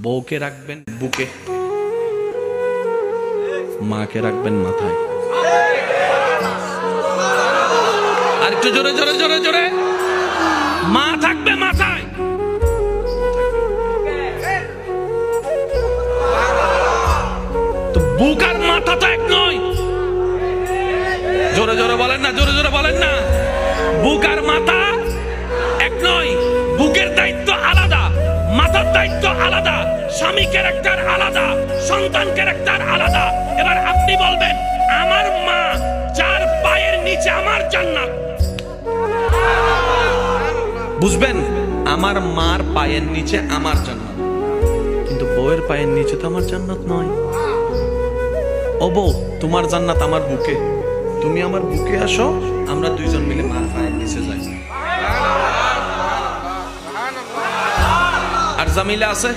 বউকে রাখবেন বুকে, মাকে রাখবেন মাথায়। আর একটু জোরে জোরে জোরে জোরে, মা থাকবে মাথায়। তো বুক আর মাথা তো এক নয়। জোরে জোরে বলেন না, জোরে জোরে বলেন না। বুক আর মাথা এক নয়। বুকের দায়িত্ব আলাদা, মাথার দায়িত্ব আলাদা, স্বামী ক্যারেক্টার আলাদা, সন্তান ক্যারেক্টার আলাদা। এবার আপনি বলবেন আমার মা যার পায়ের নিচে আমার জান্নাত। বুঝবেন, আমার মার পায়ের নিচে আমার জান্নাত, কিন্তু বউয়ের পায়ের নিচে তো আমার জান্নাত নয়। ও বউ, তোমার জান্নাত আমার বুকে, তুমি আমার বুকে আসো, আমরা দুইজন মিলে মার পায়ের নিচে যাই। আর জামিলা আছে